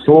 100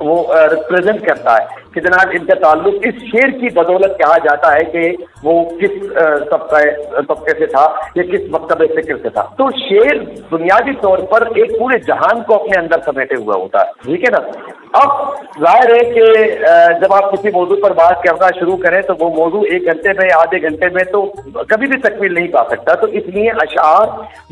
وہ ریپرزینٹ کرتا ہے کہ جناب ان کا تعلق اس شعر کی بدولت کہا جاتا ہے کہ وہ کس طبقے سے تھا یا کس مکتب فکر سے تھا. تو شعر بنیادی طور پر ایک پورے جہان کو اپنے اندر سمیٹے ہوا ہوتا ہے, ٹھیک ہے نا. اب ظاہر ہے کہ جب آپ کسی موضوع پر بات کرنا شروع کریں تو وہ موضوع 1 گھنٹے میں آدھے گھنٹے میں تو کبھی بھی تکمیل نہیں پا سکتا. تو اس لیے اشعار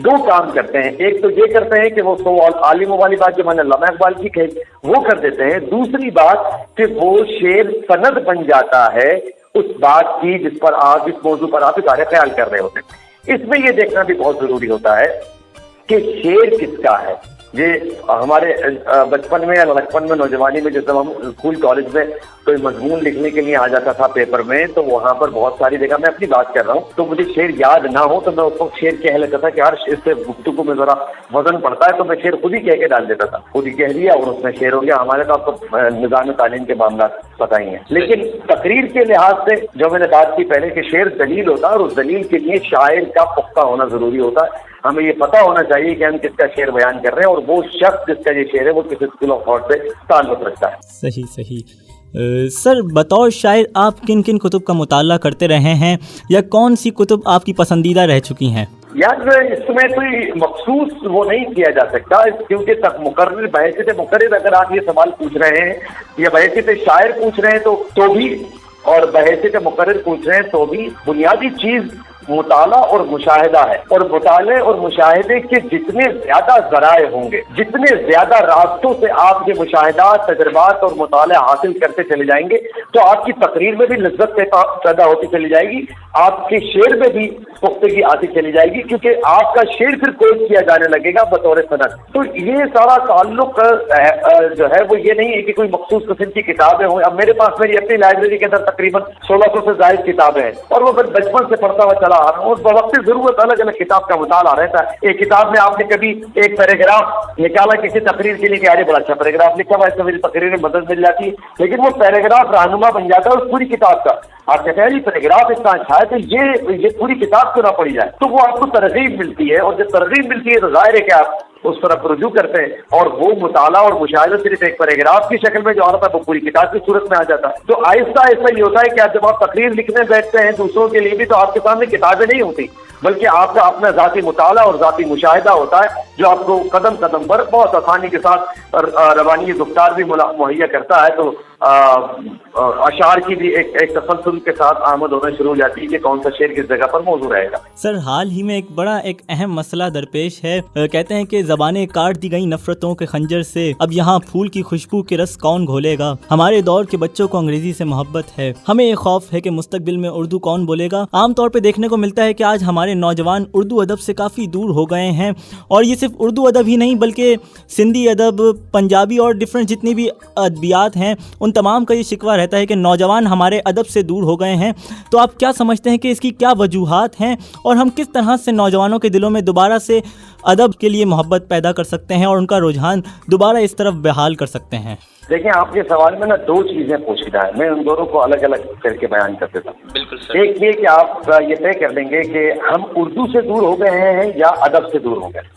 2 کام کرتے ہیں. ایک تو یہ کرتے ہیں کہ وہ عالموں والی بات جو میں نے علامہ اقبال کی کہی وہ کر دیتے ہیں. دوسری بات کہ وہ شعر سند بن جاتا ہے اس بات کی جس پر آپ, جس موضوع پر آپ اظہار خیال کر رہے ہوتے ہیں. اس میں یہ دیکھنا بھی بہت ضروری ہوتا ہے کہ شعر کس کا ہے. یہ ہمارے بچپن میں یا لڑکپن میں, نوجوانی میں جب ہم اسکول کالج میں کوئی مضمون لکھنے کے لیے آ جاتا تھا پیپر میں, تو وہاں پر بہت ساری جگہ, میں اپنی بات کر رہا ہوں, تو مجھے شعر یاد نہ ہو تو میں اس وقت شعر کہہ لیتا تھا کہ ہر شعر سے گفتگو میں ذرا وزن پڑتا ہے, تو میں شعر خود ہی کہہ کے ڈال دیتا تھا, خود ہی کہہ دیا اور اس میں شعر ہو گیا. ہمارے تو آپ کو نظام تعلیم کے معاملات پتہ ہی ہیں. لیکن تقریر کے لحاظ سے جو میں نے بات کی پہلے کہ شعر دلیل ہوتا ہے, اور اس دلیل کے لیے شاعر کا پختہ ہونا ضروری ہوتا ہے. ہمیں یہ پتہ ہونا چاہیے کہ ہم کس کا شعر بیان کر رہے ہیں اور وہ شخص جس کا یہ شعر ہے وہ کس اسکول آف تھاٹ سے تعلق رکھتا ہے. صحیح. سر بطور شاعر آپ کن کن کتب کا مطالعہ کرتے رہے ہیں, یا کون سی کتب آپ کی پسندیدہ رہ چکی ہیں؟ یار اس میں کوئی مخصوص وہ نہیں کیا جا سکتا, کیونکہ تک مقرر بحیثیت مقرر اگر آپ یہ سوال پوچھ رہے ہیں یا بحیثیت شاعر پوچھ رہے ہیں تو بھی, اور بحیثیت مقرر پوچھ رہے ہیں تو بھی, بنیادی چیز مطالعہ اور مشاہدہ ہے. اور مطالعے اور مشاہدے کے جتنے زیادہ ذرائع ہوں گے, جتنے زیادہ راستوں سے آپ یہ مشاہدات, تجربات اور مطالعہ حاصل کرتے چلے جائیں گے, تو آپ کی تقریر میں بھی لذت پیدا ہوتی چلی جائے گی, آپ کے شعر میں بھی پختگی آتی چلی جائے گی, کیونکہ آپ کا شعر پھر کوٹ کیا جانے لگے گا بطور سند. تو یہ سارا تعلق جو ہے وہ یہ نہیں ہے کہ کوئی مخصوص قسم کی کتابیں ہوں. اب میرے پاس میری اپنی لائبریری کے اندر تقریباً 1600 سے زائد کتابیں ہیں, اور وہ بچپن سے پڑھتا ہوا چلا آ رہا ہوں, اور بوقت ضرورت الگ الگ کتاب کا مطالعہ رہتا ہے. ایک کتاب میں آپ نے کبھی ایک پیراگراف نکالا کسی تقریر کے لیے کہ بڑا اچھا پیراگراف لکھا ہوا, اس سے میری تقریر میں مدد مل جاتی ہے, لیکن وہ پیراگراف رہنما بن جاتا ہے اس پوری کتاب کا. آپ کہتے ہیں یہ پیراگراف اتنا اچھا ہے تو یہ پوری کتاب کیوں نہ پڑھی جائے, تو وہ آپ کو ترغیب ملتی ہے, اور جب ترغیب ملتی ہے تو ظاہر ہے کہ آپ اس طرف رجوع کرتے ہیں, اور وہ مطالعہ اور مشاہدہ صرف ایک پیراگراف کی شکل میں جو آتا ہے وہ پوری کتاب کی صورت میں آ جاتا ہے. تو آہستہ آہستہ یہ ہوتا ہے کہ آپ جب آپ تقریر لکھنے بیٹھتے ہیں دوسروں کے لیے بھی, تو آپ کے سامنے کتابیں نہیں ہوتی, بلکہ آپ کا اپنا ذاتی مطالعہ اور ذاتی مشاہدہ ہوتا ہے, جو آپ کو قدم قدم پر بہت آسانی کے ساتھ روانی گفتار بھی مہیا کرتا ہے. تو اشعار کی بھی ایک تسلسل کے ساتھ آمد ہونا شروع ہو جاتی ہے کہ کون سا شعر کس جگہ پر موضوع رہے گا. سر حال ہی میں ایک اہم مسئلہ درپیش ہے. کہتے ہیں کہ زبانیں کاٹ دی گئیں نفرتوں کے خنجر سے, اب یہاں پھول کی خوشبو کے رس کون گھولے گا. ہمارے دور کے بچوں کو انگریزی سے محبت ہے, ہمیں یہ خوف ہے کہ مستقبل میں اردو کون بولے گا. عام طور پہ دیکھنے کو ملتا ہے کہ آج ہمارے نوجوان اردو ادب سے کافی دور ہو گئے ہیں, اور یہ صرف اردو ادب ہی نہیں بلکہ سندھی ادب, پنجابی اور ڈفرینٹ جتنی بھی ادبیات ہیں ان تمام کا یہ شکوہ رہتا ہے کہ نوجوان ہمارے ادب سے دور ہو گئے ہیں. تو آپ کیا سمجھتے ہیں کہ اس کی کیا وجوہات ہیں, اور ہم کس طرح سے نوجوانوں کے دلوں میں دوبارہ سے ادب کے لیے محبت پیدا کر سکتے ہیں اور ان کا رجحان دوبارہ اس طرف بحال کر سکتے ہیں؟ دیکھیں آپ کے سوال میں 2 چیزیں پوشیدہ ہیں, میں ان دونوں کو الگ الگ کر کے بیان کر دیتا ہوں. بالکل سر. ایک یہ کہ آپ یہ طے کر لیں گے کہ ہم اردو سے دور ہو گئے ہیں یا ادب سے دور ہو گئے.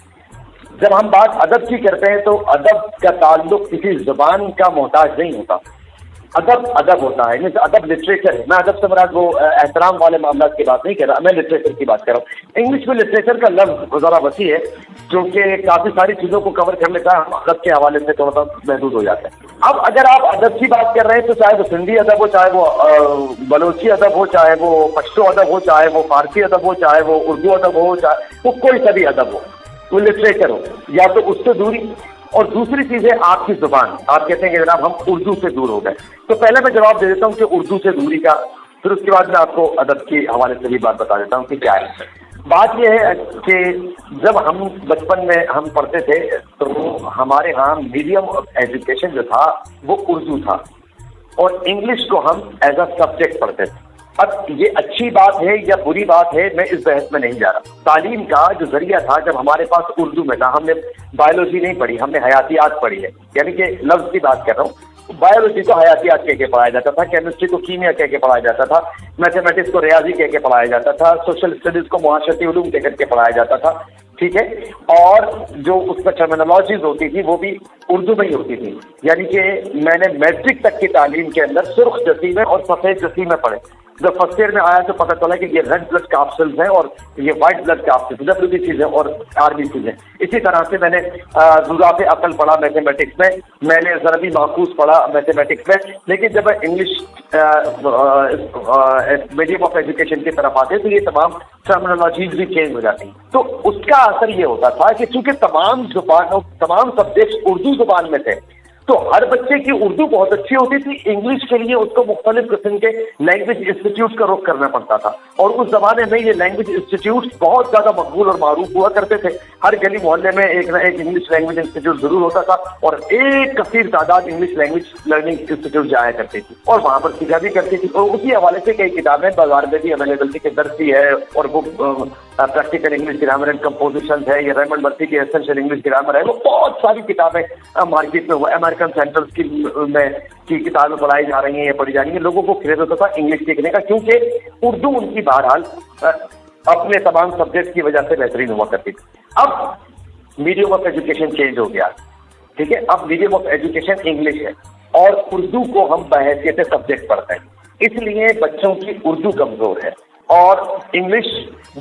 جب ہم بات ادب کی کرتے ہیں تو ادب کا تعلق کسی زبان کا محتاج نہیں ہوتا. ادب ہوتا ہے, جیسے ادب لٹریچر ہے. میں ادب سے مراد وہ احترام والے معاملات کی بات نہیں کر رہا, میں لٹریچر کی بات کر رہا ہوں. انگلش میں لٹریچر کا لفظ ذرا وسیع ہے جو کہ کافی ساری چیزوں کو کور کر لیتا ہے, ہم ادب کے حوالے سے تھوڑا سا محدود ہو جاتا ہے. اب اگر آپ ادب کی بات کر رہے ہیں تو چاہے وہ سندھی ادب ہو, چاہے وہ بلوچی ادب ہو, چاہے وہ پشتو ادب ہو, چاہے وہ فارسی ادب ہو, چاہے وہ اردو ادب ہو, چاہے وہ کوئی سا بھی ادب ہو, وہ لٹریچر ہو, یا تو اس سے دوری. اور دوسری چیز ہے آپ کی زبان. آپ کہتے ہیں کہ جناب ہم اردو سے دور ہو گئے, تو پہلے میں جواب دے دیتا ہوں کہ اردو سے دوری کا, پھر اس کے بعد میں آپ کو ادب کے حوالے سے بھی بات بتا دیتا ہوں کہ کیا ہے. بات یہ ہے کہ جب ہم بچپن میں ہم پڑھتے تھے تو ہمارے ہاں میڈیم آف ایجوکیشن جو تھا وہ اردو تھا, اور انگلش کو ہم ایز اے سبجیکٹ پڑھتے تھے. اب یہ اچھی بات ہے یا بری بات ہے میں اس بحث میں نہیں جا رہا. تعلیم کا جو ذریعہ تھا جب ہمارے پاس اردو میں تھا, ہم نے بایولوجی نہیں پڑھی, ہم نے حیاتیات پڑھی ہے, یعنی کہ لفظ کی بات کر رہا ہوں. بایولوجی کو حیاتیات کہہ کے پڑھایا جاتا تھا, کیمسٹری کو کیمیا کہہ کے پڑھایا جاتا تھا, میتھمیٹکس کو ریاضی کہہ کے پڑھایا جاتا تھا, سوشل اسٹڈیز کو معاشرتی علوم کہہ کر کے پڑھایا جاتا تھا. ٹھیک ہے، اور جو اس میں ٹرمینالوجیز ہوتی تھی وہ بھی اردو میں ہی ہوتی تھی. یعنی کہ میں نے میٹرک تک کی تعلیم کے اندر سرخ جسی میں اور سفید جسی میں پڑھے. جب فرسٹ ایئر میں آیا تو پتہ چلا کہ یہ ریڈ بلڈ کیپسولز ہیں اور یہ وائٹ بلڈ کیپسولز WBC چیزیں اور RBC ہیں. اسی طرح سے میں نے ذرافِ عقل پڑھا میتھمیٹکس میں نے ضربی معکوس پڑھا میتھمیٹکس میں. لیکن جب میں انگلش میڈیم آف ایجوکیشن کی طرف آتے تو یہ تمام ٹرمینالوجیز بھی چینج ہو جاتی. تو اس کا اثر یہ ہوتا تھا کہ چونکہ تمام سبجیکٹس اردو زبان میں تھے تو ہر بچے کی اردو بہت اچھی ہوتی تھی. انگلش کے لیے اس کو مختلف قسم کے لینگویج انسٹیٹیوٹ کا رخ کرنا پڑتا تھا، اور اس زمانے میں یہ لینگویج انسٹیٹیوٹ بہت زیادہ مقبول اور معروف ہوا کرتے تھے. ہر گلی محلے میں ایک نہ ایک انگلش لینگویج انسٹیٹیوٹ ضرور ہوتا تھا، اور ایک کثیر تعداد انگلش لینگویج لرننگ انسٹیٹیوٹ جایا کرتی تھی اور وہاں پر سیکھا بھی کرتی تھی. اور اسی حوالے سے کئی کتابیں بازار میں بھی اویلیبل تھی کہ درسی ہے اور وہ practical English grammar and composition ہے، یا ریمنڈ مرفی کی ایسنشل انگلش گرامر ہے. وہ بہت ساری کتابیں مارکیٹ میں وہ امریکن سینٹرز کی کتابیں پڑھائی جا رہی ہیں یا پڑھی جا رہی ہیں. لوگوں کو کریز ہوتا تھا انگلش سیکھنے کا کیونکہ اردو ان کی بہرحال اپنے تمام سبجیکٹ کی وجہ سے بہترین ہوا کرتی تھی. اب میڈیم آف ایجوکیشن چینج ہو گیا، ٹھیک ہے. اب میڈیم آف ایجوکیشن انگلش ہے اور اردو کو ہم بحیثیت سبجیکٹ پڑھتے ہیں، اس لیے بچوں کی اردو کمزور ہے اور انگلش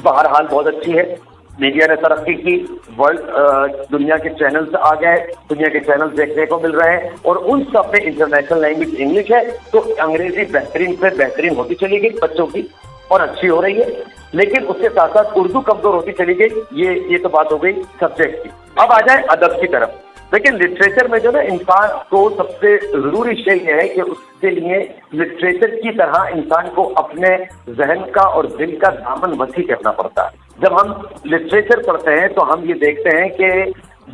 بہرحال بہت اچھی ہے. میڈیا نے ترقی کی، ورلڈ دنیا کے چینلز آ گئے، دنیا کے چینلز دیکھنے کو مل رہے ہیں، اور ان سب میں انٹرنیشنل لینگویج انگلش ہے تو انگریزی بہترین سے بہترین ہوتی چلی گئی بچوں کی اور اچھی ہو رہی ہے. لیکن اس کے ساتھ ساتھ اردو کمزور ہوتی چلی گئی. یہ تو بات ہو گئی سبجیکٹ کی. اب آ جائیں ادب کی طرف. لیکن لٹریچر میں جو نا انسان کو سب سے ضروری شے یہ ہے کہ اس کے لیے لٹریچر کی طرح انسان کو اپنے ذہن کا اور دل کا دامن وسیع کرنا پڑتا ہے. جب ہم لٹریچر پڑھتے ہیں تو ہم یہ دیکھتے ہیں کہ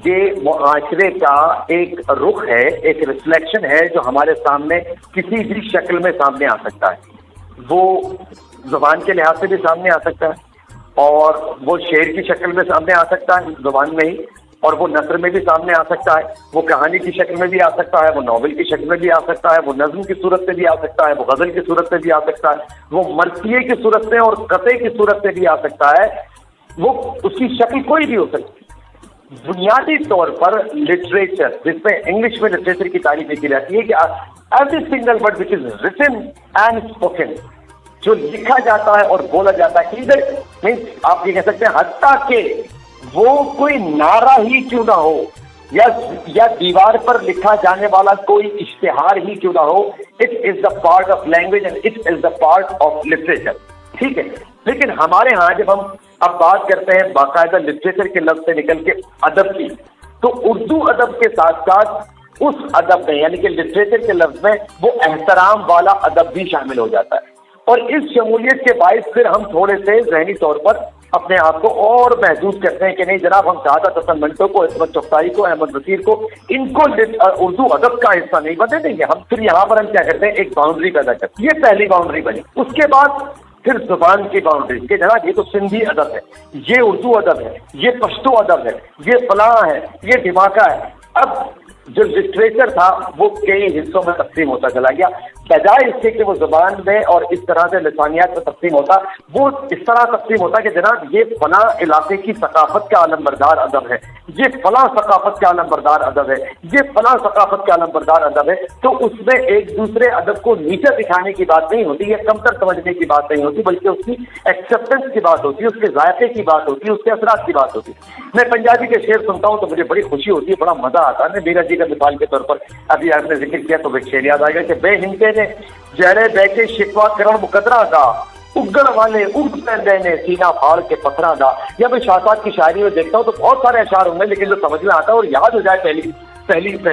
یہ معاشرے کا ایک رخ ہے، ایک ریفلیکشن ہے جو ہمارے سامنے کسی بھی شکل میں سامنے آ سکتا ہے. وہ زبان کے لحاظ سے بھی سامنے آ سکتا ہے، اور وہ شعر کی شکل میں سامنے آ سکتا ہے زبان میں ہی، اور وہ نثر میں بھی سامنے آ سکتا ہے، وہ کہانی کی شکل میں بھی آ سکتا ہے، وہ ناول کی شکل میں بھی آ سکتا ہے، وہ نظم کی صورت میں بھی آ سکتا ہے، وہ غزل کی صورت میں بھی آ سکتا ہے، وہ مرثیے کی صورت میں اور قطعے کی صورت میں بھی آ سکتا ہے. وہ اس کی شکل کوئی بھی ہو سکتی. بنیادی طور پر لٹریچر، جس میں انگلش میں لٹریچر کی تعریف کی جاتی ہے کہ every single word which is written and spoken, جو لکھا جاتا ہے اور بولا جاتا ہے، ادھر آپ یہ کہہ سکتے ہیں حتیٰ کہ وہ کوئی نعرہ ہی کیوں نہ ہو یا دیوار پر لکھا جانے والا کوئی اشتہار ہی کیوں نہ ہو، it is the part of language and it is the part of literature. ٹھیک ہے. لیکن ہمارے ہاں جب ہم اب بات کرتے ہیں باقاعدہ لٹریچر کے لفظ سے نکل کے ادب کی، تو اردو ادب کے ساتھ ساتھ اس ادب میں یعنی کہ لٹریچر کے لفظ میں وہ احترام والا ادب بھی شامل ہو جاتا ہے. اور اس شمولیت کے باعث پھر ہم تھوڑے سے ذہنی طور پر اپنے آپ کو اور محدود کرتے ہیں کہ نہیں جناب، ہم سعادت حسن منٹو کو، عصمت چغتائی کو، احمد وسیر کو، ان کو اردو ادب کا حصہ نہیں بنے دیں گے. ہم پھر یہاں پر ہم کیا کرتے ہیں، ایک باؤنڈری پیدا کرتے ہیں. یہ پہلی باؤنڈری بنی. اس کے بعد پھر زبان کی باؤنڈری کہ جناب یہ تو سندھی ادب ہے، یہ اردو ادب ہے، یہ پشتو ادب ہے، یہ فلاں ہے، یہ دھماکہ ہے. اب جو لٹریچر تھا وہ کئی حصوں میں تقسیم ہوتا چلا گیا، بجائے اس کے کہ وہ زبان میں اور اس طرح سے لسانیات میں تقسیم ہوتا، وہ اس طرح تقسیم ہوتا کہ جناب یہ فلاں علاقے کی ثقافت کا علم بردار ادب ہے، یہ فلاں ثقافت کا علم بردار ادب ہے، یہ فلاں ثقافت کا علم بردار ادب ہے. تو اس میں ایک دوسرے ادب کو نیچے دکھانے کی بات نہیں ہوتی، یا کمتر سمجھنے کی بات نہیں ہوتی، بلکہ اس کی ایکسیپٹنس کی بات ہوتی ہے، اس کے ذائقے کی بات ہوتی ہے، اس کے اثرات کی بات ہوتی ہے. میں پنجابی کے شعر سنتا ہوں تو مجھے بڑی خوشی ہوتی ہے، بڑا مزہ آتا ہے. میرا جی کا مثال کے طور پر ابھی آپ نے ذکر کیا تو ایک شعر یاد آ گیا کہ بے ہنتے نے جڑے بیٹھے شکوا کرن مقدرہ دا، اگڑ والے اگ پیندے نے سینہ پھاڑ کے پتھراں دا. یا میں شاہزاد کی شاعری میں دیکھتا ہوں تو بہت سارے اشعار ہوں گے، لیکن جو سمجھ میں آتا ہے اور یاد ہو جائے پہلی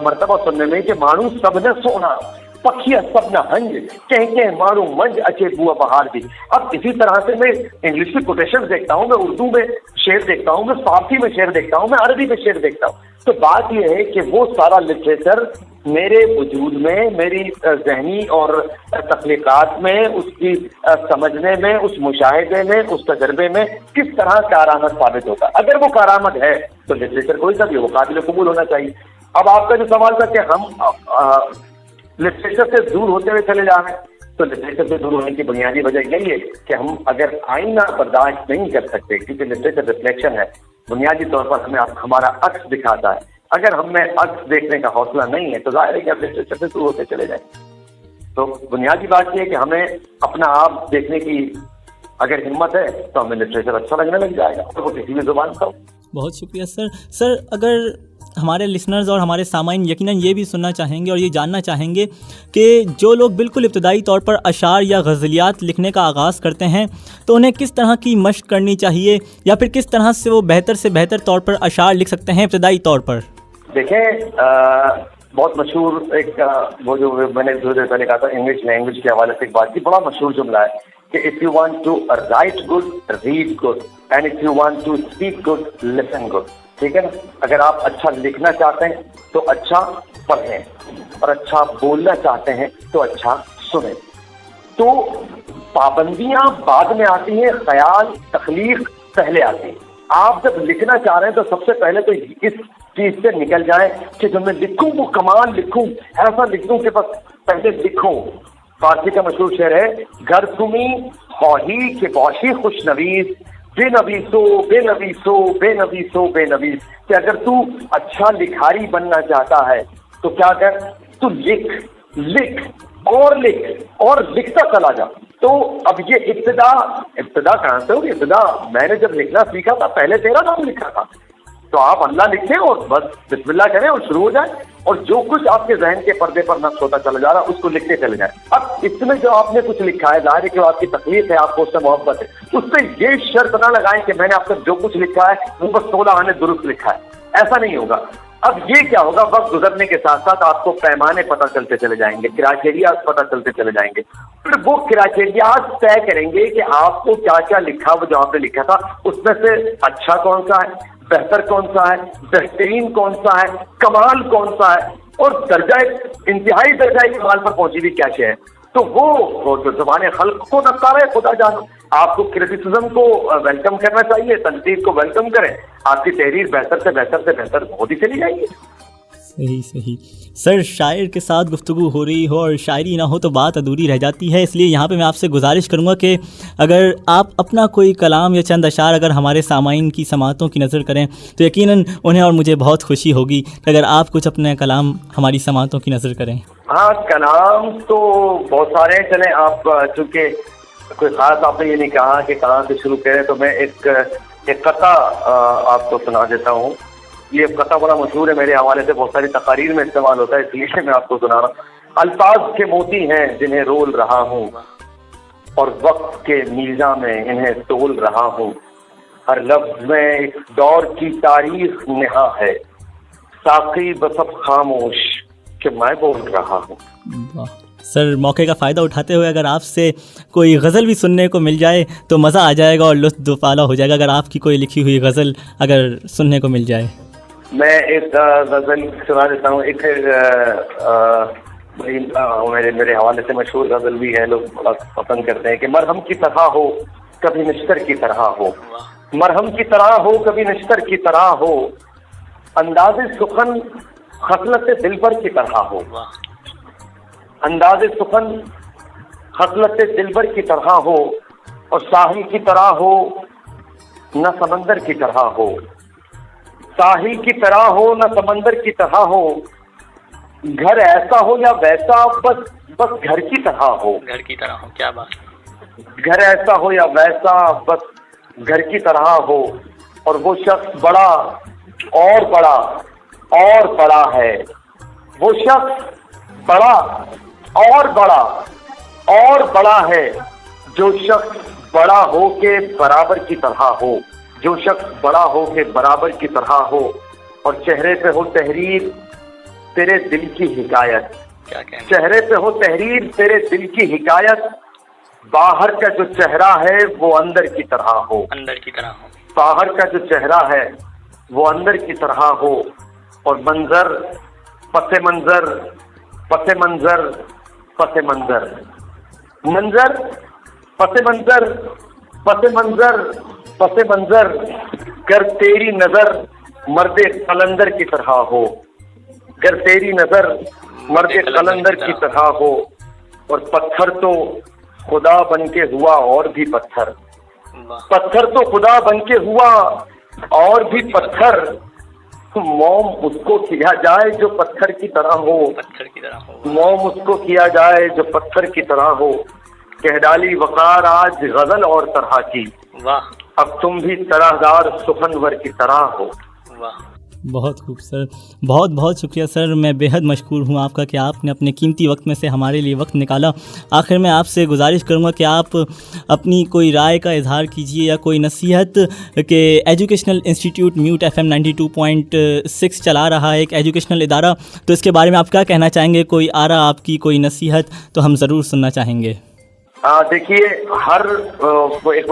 مرتبہ سننے میں کہ مانو سب نے سونا پکھیا سب نہ ہنج کہ مارو منج اچے بوا بہار دی. اب اسی طرح سے میں انگلش میں کوٹیشن دیکھتا ہوں، میں اردو میں شعر دیکھتا ہوں، میں فارسی میں شعر دیکھتا ہوں، میں عربی میں شعر دیکھتا ہوں. تو بات یہ ہے کہ وہ سارا لٹریچر میرے وجود میں، میری ذہنی اور تخلیقات میں، اس کی سمجھنے میں، اس مشاہدے میں، اس تجربے میں کس طرح کارآمد ثابت ہوتا ہے. اگر وہ کارآمد ہے تو لٹریچر کوئی سا بھی وہ قابل قبول ہونا چاہیے. اب آپ کا جو سوال تھا کہ ہم لٹریچر سے دور ہوتے ہوئے چلے جا رہے ہیں، تو لٹریچر سے دور ہونے کی بنیادی وجہ یہی ہے کہ ہم اگر آئینہ برداشت نہیں کر سکتے، کیونکہ لٹریچر ریفلیکشن ہے، بنیادی طور پر ہمیں ہمارا عکس دکھاتا ہے، اگر ہم میں عکس دیکھنے کا حوصلہ نہیں ہے تو ظاہر ہے کہ آپ لٹریچر سے دور ہوتے چلے جائیں۔ تو بنیادی بات یہ ہے کہ ہمیں اپنا آپ دیکھنے کی اگر ہمت ہے تو ہمیں لٹریچر اچھا لگنے لگ جائے گا، اور وہ کسی بھی زبان کا ہو۔ بہت شکریہ سر اگر ہمارے لسنرز اور ہمارے سامعین یقیناً یہ بھی سننا چاہیں گے اور یہ جاننا چاہیں گے کہ جو لوگ بالکل ابتدائی طور پر اشعار یا غزلیات لکھنے کا آغاز کرتے ہیں تو انہیں کس طرح کی مشق کرنی چاہیے، یا پھر کس طرح سے وہ بہتر سے بہتر طور پر اشعار لکھ سکتے ہیں ابتدائی طور پر؟ دیکھیں بہت مشہور ایک وہ جو میں نے تھوڑی دیر پہلے کہا تھا انگلش لینگویج کے حوالے سے ایک بات کی، بڑا مشہور جملہ ہے کہ if you want to write good read good and if you want to speak good listen good, ٹھیک ہے نا؟ اگر آپ اچھا لکھنا چاہتے ہیں تو اچھا پڑھیں، اور اچھا بولنا چاہتے ہیں تو اچھا سنیں۔ تو پابندیاں بعد میں آتی ہیں، خیال تخلیق پہلے آتی ہے۔ آپ جب لکھنا چاہ رہے ہیں تو سب سے پہلے تو اس چیز سے نکل جائیں کہ جب میں لکھوں وہ کمال لکھوں، ایسا لکھوں کہ بس پہلے لکھوں۔ فارسی کا مشہور شعر ہے، گھر تمی خواہی کہ باشی خوش نویس، بے نویسو بے نویسو بے نویسو بے نویس، کہ اگر تو اچھا لکھاری بننا چاہتا ہے تو کیا کر، تو لکھ اور لکھتا چلا جا۔ تو اب یہ ابتدا کہاں سے ہوگی؟ ابتدا میں نے جب لکھنا سیکھا تھا پہلے تیرا نام لکھا تھا، تو آپ اللہ لکھیں اور بس بسم اللہ کریں اور شروع ہو جائیں، اور جو کچھ آپ کے ذہن کے پردے پر نقش ہوتا چلا جا رہا اس کو لکھتے چلے جائیں۔ اب اس میں جو آپ نے کچھ لکھا ہے، ظاہر ہے کہ آپ کی تخلیق ہے، آپ کو اس سے محبت ہے، اس سے یہ شرط نہ لگائیں کہ میں نے آپ کو جو کچھ لکھا ہے وہ بس 16 آنے درست لکھا ہے، ایسا نہیں ہوگا۔ اب یہ کیا ہوگا، وقت گزرنے کے ساتھ ساتھ آپ کو پیمانے پتہ چلتے چلے جائیں گے، کرائٹیریاز پتہ چلتے چلے جائیں گے، پھر وہ کرائٹیریاز طے کریں گے کہ آپ کو کیا کیا لکھا، وہ جو آپ نے لکھا تھا اس میں سے اچھا کون سا ہے، بہتر کون سا ہے، بہترین کون سا ہے، کمال کون سا ہے، اور انتہائی درجہ کمال پر پہنچی ہوئی کیا شے ہے۔ تو وہ جو زبان خلق کو نکارا ہے خدا جانو۔ آپ کو کرٹیسزم کو ویلکم کرنا چاہیے، تنقید کو ویلکم کریں، آپ کی تحریر بہتر سے بہتر ہوتی چلی جائے گی۔ صحیح سر، شاعر کے ساتھ گفتگو ہو رہی ہو اور شاعری نہ ہو تو بات ادھوری رہ جاتی ہے، اس لیے یہاں پہ میں آپ سے گزارش کروں گا کہ اگر آپ اپنا کوئی کلام یا چند اشعار اگر ہمارے سامعین کی سماعتوں کی نظر کریں تو یقیناً انہیں اور مجھے بہت خوشی ہوگی اگر آپ کچھ اپنے کلام ہماری سماعتوں کی نظر کریں۔ ہاں، کلام تو بہت سارے ہیں، چلیں آپ چونکہ کوئی خاص آپ نے یہ نہیں کہا کہ کہاں سے شروع کریں تو میں ایک قطع آپ کو سنا دیتا ہوں۔ یہ قطع بڑا مشہور ہے، میرے حوالے سے بہت ساری تقاریر میں استعمال ہوتا ہے، اس لیے میں آپ کو سنا رہا ہوں۔ الفاظ کے موتی ہیں جنہیں رول رہا ہوں، اور وقت کے میزاں میں انہیں تول رہا ہوں، ہر لفظ میں ایک دور کی تاریخ نہا ہے، ساقی بس اب خاموش کہ میں بول رہا ہوں۔ سر، موقع کا فائدہ اٹھاتے ہوئے اگر آپ سے کوئی غزل بھی سننے کو مل جائے تو مزہ آ جائے گا اور لطف اعلیٰ ہو جائے گا، اگر آپ کی کوئی لکھی ہوئی غزل اگر سننے کو مل جائے۔ میں ایک غزل سنا دیتا ہوں، ایک میرے حوالے سے مشہور غزل بھی ہے، لوگ بڑا پسند کرتے ہیں کہ مرہم کی طرح ہو کبھی نشتر کی طرح ہو، مرہم کی طرح ہو کبھی نشتر کی طرح ہو، انداز سخن خصلت دلبر کی طرح ہو، انداز سخن خصلت دلبر کی طرح ہو، اور ساحل کی طرح ہو نہ سمندر کی طرح ہو، ساحل کی طرح ہو نہ سمندر کی طرح ہو، گھر ایسا ہو یا ویسا بس گھر کی طرح ہو، گھر کی طرح ہو، کیا بات، گھر ایسا ہو یا ویسا بس گھر کی طرح ہو، اور وہ شخص بڑا اور بڑا اور بڑا ہے، وہ شخص بڑا اور بڑا اور بڑا ہے، جو شخص بڑا ہو کے برابر کی طرح ہو، جو شخص بڑا ہو کے برابر کی طرح ہو، اور چہرے پہ ہو تحریر تیرے دل کی حکایت، چہرے پہ ہو تحریر تیرے دل کی حکایت، باہر کا جو چہرہ ہے وہ اندر کی طرح ہو، اندر کی طرح ہو، باہر کا جو چہرہ ہے وہ اندر کی طرح ہو، اور منظر پس منظر پس منظر پس منظر، منظر پس منظر پس منظر پس منظر، گر تیری نظر مرد قلندر کی طرح ہو، گر تیری نظر مرد قلندر کی طرح ہو، اور پتھر تو خدا بن کے ہوا اور بھی پتھر، پتھر تو خدا بن کے ہوا اور بھی پتھر، موم اس کو کیا جائے جو پتھر کی طرح ہو، موم اس کو کیا جائے جو پتھر کی طرح ہو، کہہ ڈالی وقار آج غزل اور طرح کی، اب تم بھی طرحدار سخنور کی طرح ہو۔ بہت خوب سر، بہت بہت شکریہ سر، میں بے حد مشکور ہوں آپ کا کہ آپ نے اپنے قیمتی وقت میں سے ہمارے لیے وقت نکالا۔ آخر میں آپ سے گزارش کروں گا کہ آپ اپنی کوئی رائے کا اظہار کیجیے یا کوئی نصیحت، کہ ایجوکیشنل انسٹیٹیوٹ میوٹ FM 92.6 چلا رہا ہے ایک ایجوکیشنل ادارہ، تو اس کے بارے میں آپ کیا کہنا چاہیں گے؟ کوئی آرا آپ کی، کوئی نصیحت تو ہم ضرور سننا چاہیں گے۔ دیکھیے، ہر ایک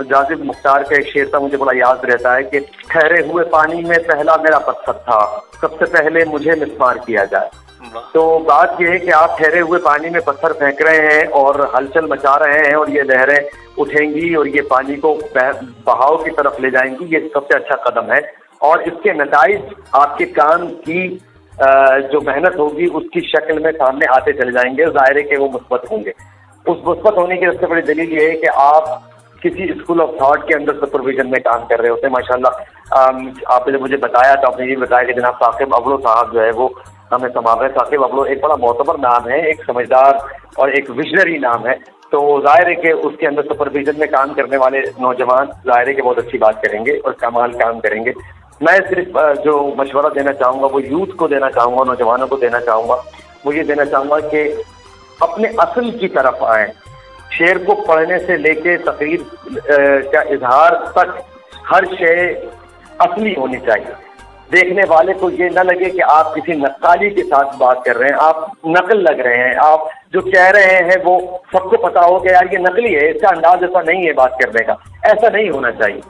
جاذب مختار کا ایک شعر تھا، مجھے بڑا یاد رہتا ہے کہ ٹھہرے ہوئے پانی میں پہلا میرا پتھر تھا، سب سے پہلے مجھے مسمار کیا جائے۔ تو بات یہ ہے کہ آپ ٹھہرے ہوئے پانی میں پتھر پھینک رہے ہیں اور ہلچل مچا رہے ہیں، اور یہ لہریں اٹھیں گی اور یہ پانی کو بہاؤ کی طرف لے جائیں گی، یہ سب سے اچھا قدم ہے، اور اس کے نتائج آپ کے کام کی جو محنت ہوگی اس کی شکل میں سامنے آتے چلے جائیں گے، ظاہر ہے کہ وہ مثبت ہوں گے۔ اس مثبت ہونے کی سب سے بڑی دلیل یہ ہے کہ آپ کسی اسکول آف تھاٹ کے اندر سپرویژن میں کام کر رہے ہوتے ہیں۔ ماشاءاللہ آپ نے جب مجھے بتایا تو آپ نے یہ بتایا کہ جناب ثاقب ابلو صاحب جو ہے وہ ہمیں سنبھال رہے ہیں۔ ثاقب ابلو ایک بڑا معتبر نام ہے، ایک سمجھدار اور ایک ویژنری نام ہے، تو ظاہر ہے کہ اس کے اندر سپرویژن میں کام کرنے والے نوجوان ظاہر ہے کہ بہت اچھی بات کریں گے اور کمال کام کریں گے۔ میں صرف جو مشورہ دینا چاہوں گا وہ یوتھ کو دینا چاہوں گا، نوجوانوں کو دینا چاہوں گا، وہ یہ دینا چاہوں گا کہ اپنے اصل کی طرف آئیں۔ شعر کو پڑھنے سے لے کے تقریر کا اظہار تک ہر شے اصلی ہونی چاہیے۔ دیکھنے والے کو یہ نہ لگے کہ آپ کسی نقالی کے ساتھ بات کر رہے ہیں، آپ نقل لگ رہے ہیں، آپ جو کہہ رہے ہیں وہ سب کو پتا ہو کہ یار یہ نقلی ہے، اس کا انداز ایسا نہیں ہے بات کرنے کا، ایسا نہیں ہونا چاہیے۔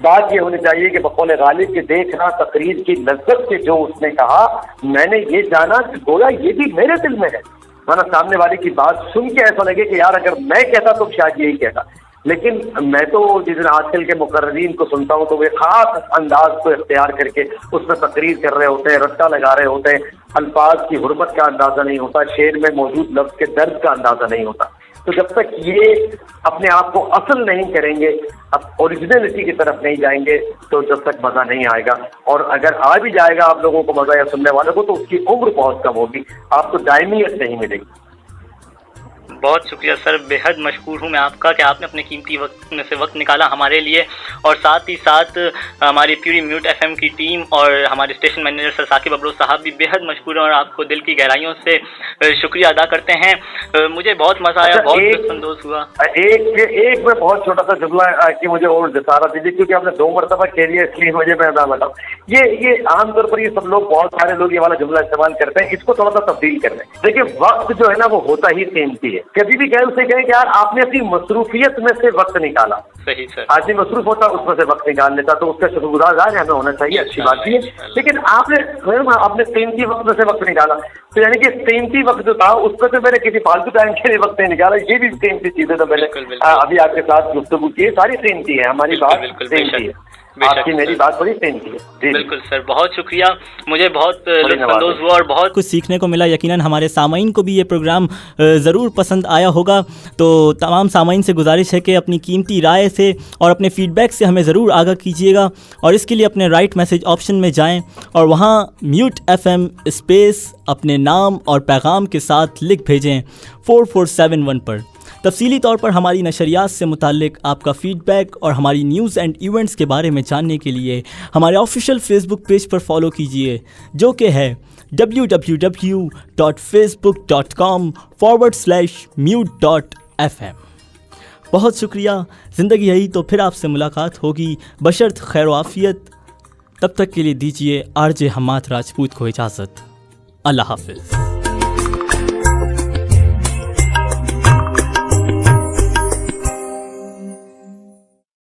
بات یہ ہونی چاہیے کہ بقول غالب کے دیکھنا تقریر کی لذت سے جو اس نے کہا، میں نے یہ جانا کہ گویا یہ بھی میرے دل میں ہے، ورنہ سامنے والے کی بات سن کے ایسا لگے کہ یار اگر میں کہتا تو شاید یہی کہتا۔ لیکن میں تو جس دن آج کل کے مقررین کو سنتا ہوں تو وہ خاص انداز کو اختیار کر کے اس میں تقریر کر رہے ہوتے ہیں، رٹا لگا رہے ہوتے ہیں، الفاظ کی حرمت کا اندازہ نہیں ہوتا، شعر میں موجود لفظ کے درد کا اندازہ نہیں ہوتا۔ تو جب تک یہ اپنے آپ کو اصل نہیں کریں گے، اب اوریجنلٹی کی طرف نہیں جائیں گے، تو جب تک مزہ نہیں آئے گا، اور اگر آ بھی جائے گا آپ لوگوں کو مزہ یا سننے والوں کو، تو اس کی عمر بہت کم ہوگی، آپ کو دائمیت نہیں ملے گی۔ بہت شکریہ سر، بے حد مشکور ہوں میں آپ کا کہ آپ نے اپنے قیمتی وقت میں سے وقت نکالا ہمارے لیے، اور ساتھ ہی ساتھ ہماری پیوری میوٹ FM کی ٹیم اور ہمارے اسٹیشن مینیجر سر ثاقب ابلو صاحب بھی بے حد مشکور ہیں اور آپ کو دل کی گہرائیوں سے شکریہ ادا کرتے ہیں۔ مجھے بہت مزہ آیا، بہت لطف اندوز ہوا۔ ایک میں بہت چھوٹا سا جملہ کہ مجھے اور جسارت دیجیے، کیونکہ آپ نے 2 مرتبہ کہہ لیا، اس لیے مجھے میں بتاؤں، یہ عام طور پر یہ سب لوگ، بہت سارے لوگ یہ والا جملہ استعمال کرتے ہیں، اس کو تھوڑا سا تبدیل کر لیں۔ دیکھیے وقت جو ہے نا وہ ہوتا ہی قیمتی ہے، کبھی بھی کہیں اسے کہیں کہ یار آپ نے اپنی مصروفیت میں سے وقت نکالا، صحیح سر، آدمی مصروف ہوتا اس میں سے وقت نکال لیتا، تو اس کا شکر گزار ہمیں ہونا چاہیے، اچھی بات بھی ہے۔ لیکن آپ نے قیمتی وقت میں سے وقت نکالا، تو یعنی کہ قیمتی وقت جو تھا اس میں سے میں نے کسی فالتو ٹائم کے لیے وقت نہیں نکالا، یہ بھی قیمتی چیزیں تو میں نے ابھی آپ کے ساتھ گفتگو کی ہے، ساری قیمتی ہے، ہماری بات قیمتی ہے، آپ کی میری بات بڑی قیمتی ہے۔ بالکل سر، بہت شکریہ، مجھے بہت لطف اندوز ہوا اور بہت کچھ سیکھنے کو ملا۔ یقیناً ہمارے سامعین کو بھی یہ پروگرام ضرور پسند آیا ہوگا، تو تمام سامعین سے گزارش ہے کہ اپنی قیمتی رائے سے اور اپنے فیڈ بیک سے ہمیں ضرور آگاہ کیجیے گا، اور اس کے لیے اپنے رائٹ میسج آپشن میں جائیں اور وہاں میوٹ FM اسپیس اپنے نام اور پیغام کے ساتھ لکھ بھیجیں 4471 پر۔ تفصیلی طور پر ہماری نشریات سے متعلق آپ کا فیڈ بیک اور ہماری نیوز اینڈ ایونٹس کے بارے میں جاننے کے لیے ہمارے آفیشیل فیس بک پیج پر فالو کیجیے، جو کہ ہے www.facebook.com/mute.fm۔ بہت شکریہ، زندگی رہی تو پھر آپ سے ملاقات ہوگی بشرط خیر و عافیت۔ تب تک کے لیے دیجیے RJ حماد راجپوت کو اجازت۔ اللہ حافظ۔